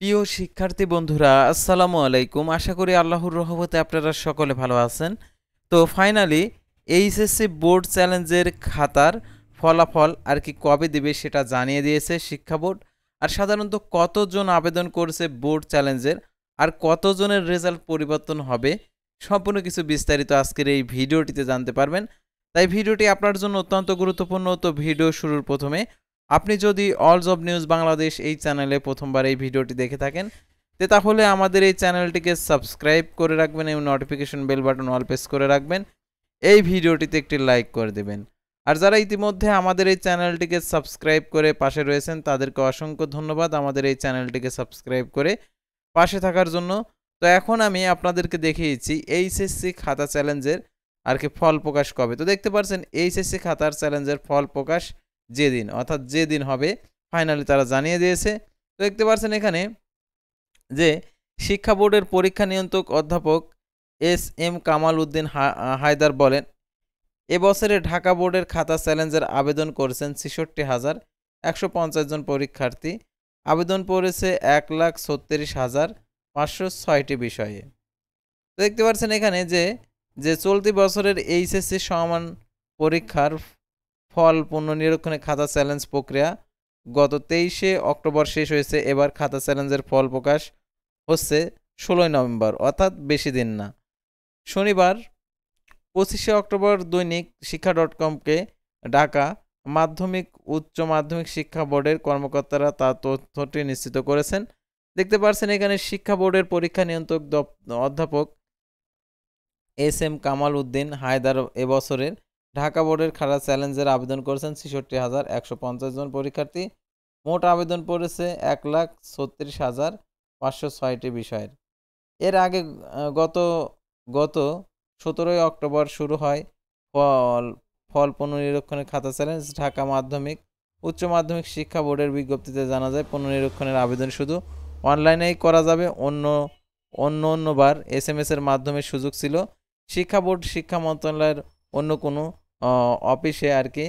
প্রিয় শিক্ষার্থী বন্ধুরা, আসসালামু আলাইকুম। আশা করি আল্লাহর রহমতে আপনারা সকলে ভালো আছেন। তো ফাইনালি এইচএসসি বোর্ড চ্যালেঞ্জের খাতার ফলাফল আর কি কবে দিবে সেটা জানিয়ে দিয়েছে শিক্ষা বোর্ড। আর সাধারণত কতজন আবেদন করেছে বোর্ড চ্যালেঞ্জের আর কতজনের রেজাল্ট পরিবর্তন হবে সম্পূর্ণ কিছু বিস্তারিত আজকের এই ভিডিওটিতে জানতে পারবেন। তাই ভিডিওটি আপনার জন্য অত্যন্ত গুরুত্বপূর্ণ। তো ভিডিও শুরুর প্রথমে আপনি যদি অল জব নিউজ বাংলাদেশ এই চ্যানেলে প্রথমবার এই ভিডিওটি দেখে থাকেন তাহলে আমাদের এই চ্যানেলটিকে সাবস্ক্রাইব করে রাখবেন এবং notification bell button all press করে রাখবেন। এই ভিডিওটিতে একটি লাইক করে দেবেন। আর যারা ইতিমধ্যে আমাদের এই চ্যানেলটিকে সাবস্ক্রাইব করে পাশে রয়েছেন তাদেরকে অসংখ্য ধন্যবাদ আমাদের এই চ্যানেলটিকে সাবস্ক্রাইব করে পাশে থাকার জন্য। তো এখন আমি আপনাদেরকে দেখিয়েছি এইচএসসি খাতা চ্যালেঞ্জের আর কি ফল প্রকাশ কবে। তো দেখতে পাচ্ছেন এইচএসসি খাতার চ্যালেঞ্জের ফল প্রকাশ যেদিন অর্থাৎ যেদিন হবে ফাইনালি তারা জানিয়ে দিয়েছে। তো দেখতে পাচ্ছেন এখানে যে শিক্ষা বোর্ডের পরীক্ষা নিয়ন্ত্রক অধ্যাপক এস কামাল উদ্দিন হায়দার বলেন, এবছরে ঢাকা বোর্ডের খাতা চ্যালেঞ্জের আবেদন করেছেন ৬৬,১৫০ জন পরীক্ষার্থী। আবেদন পড়েছে ১,৩৬,৫০৬টি বিষয়ে। তো দেখতে পাচ্ছেন এখানে যে যে চলতি বছরের এইচএসসি সমান পরীক্ষার ফল পুনর্নিরীক্ষণে খাতা চ্যালেঞ্জ প্রক্রিয়া গত ২৩শে অক্টোবর শেষ হয়েছে। এবার খাতা চ্যালেঞ্জের ফল প্রকাশ হচ্ছে ১৬ই নভেম্বর, অর্থাৎ বেশি দিন না। শনিবার ২৫শে অক্টোবর দৈনিক শিক্ষা .কমকে ঢাকা মাধ্যমিক উচ্চ মাধ্যমিক শিক্ষা বোর্ডের কর্মকর্তারা তার তথ্যটি নিশ্চিত করেছেন। দেখতে পাচ্ছেন এখানে শিক্ষা বোর্ডের পরীক্ষা নিয়ন্ত্রক অধ্যাপক কামাল উদ্দিন হায়দার এবছরের ঢাকা বোর্ডের খাতা চ্যালেঞ্জের আবেদন করেছেন ৬৬,১৫০ জন পরীক্ষার্থী। মোট আবেদন পড়েছে ১,৩৬,৫০৬টি বিষয়ের। এর আগে গত গত ১৭ই অক্টোবর শুরু হয় ফল পুনর্নিরীক্ষণের খাতা চ্যালেঞ্জ। ঢাকা মাধ্যমিক উচ্চ মাধ্যমিক শিক্ষা বোর্ডের বিজ্ঞপ্তিতে জানা যায় পুনর্নিরীক্ষণের আবেদন শুধু অনলাইনেই করা যাবে। অন্যবার SMS এর মাধ্যমে সুযোগ ছিল। শিক্ষা বোর্ড শিক্ষা মন্ত্রণালয়ের অন্য কোনো অফিসে আর কি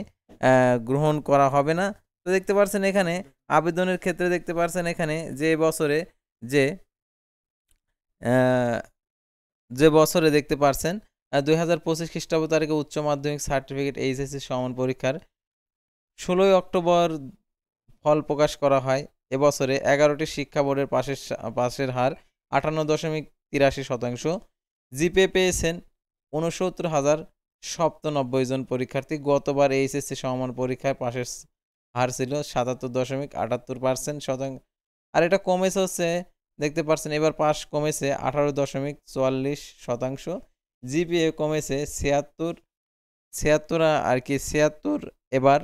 গ্রহণ করা হবে না। তো দেখতে পাচ্ছেন এখানে আবেদনের ক্ষেত্রে দেখতে পাচ্ছেন এখানে যে বছরে যে যে বছরে দেখতে পাচ্ছেন ২০২৫ খ্রিস্টাব্দ তারিখে উচ্চ মাধ্যমিক সার্টিফিকেট এইচএসসি সমান পরীক্ষার ১৬ই অক্টোবর ফল প্রকাশ করা হয়। এবছরে ১১টি শিক্ষা বোর্ডের পাশের হার ৫৮.৮৩%। জিপিএ পেয়েছেন ৬৯,০৯৭ জন পরীক্ষার্থী। গতবার এইচএসসি সমান পরীক্ষায় পাশের হার ছিল ৭৭.৭৮%। আর এটা কমেছে হচ্ছে দেখতে পাচ্ছেন এবার পাস কমেছে ১৮.৪৪%। জিপিএ কমেছে ৭৬ আর কি ৭৬। এবার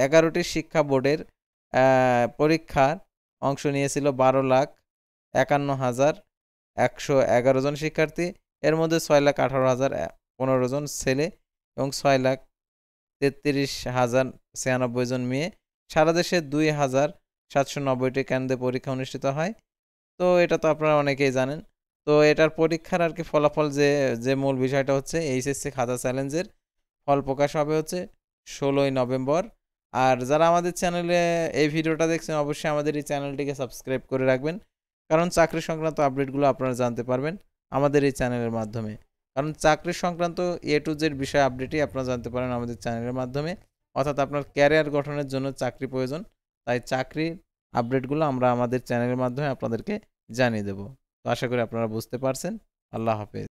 ১১টি শিক্ষা বোর্ডের পরীক্ষার অংশ নিয়েছিল ১২,৫১,১১১ জন শিক্ষার্থী। এর মধ্যে ৬,১৮,০১৫ জন ছেলে এবং ৬,৩৩,০৯৬ জন মেয়ে। সারা দেশে ২,৭৯০টি কেন্দ্রে পরীক্ষা অনুষ্ঠিত হয়। তো এটা তো আপনারা অনেকেই জানেন। তো এটার পরীক্ষার আর কি ফলাফল যে মূল বিষয়টা হচ্ছে এইচএসসি খাতা চ্যালেঞ্জের ফল প্রকাশ হবে হচ্ছে ১৬ই নভেম্বর। আর যারা আমাদের চ্যানেলে এই ভিডিওটা দেখছেন অবশ্যই আমাদের এই চ্যানেলটিকে সাবস্ক্রাইব করে রাখবেন, কারণ চাকরি সংক্রান্ত আপডেটগুলো আপনারা জানতে পারবেন আমাদের এই চ্যানেলের মাধ্যমে। কারণ চাকরি সংক্রান্ত A to Z বিষয় আপডেটই আপনারা জানতে পারেন আমাদের চ্যানেলের মাধ্যমে। অর্থাৎ আপনার ক্যারিয়ার গঠনের জন্য চাকরি প্রয়োজন, তাই চাকরির আপডেটগুলো আমরা আমাদের চ্যানেলের মাধ্যমে আপনাদেরকে জানিয়ে দেব। তো আশা করি আপনারা বুঝতে পারছেন। আল্লাহ হাফেজ।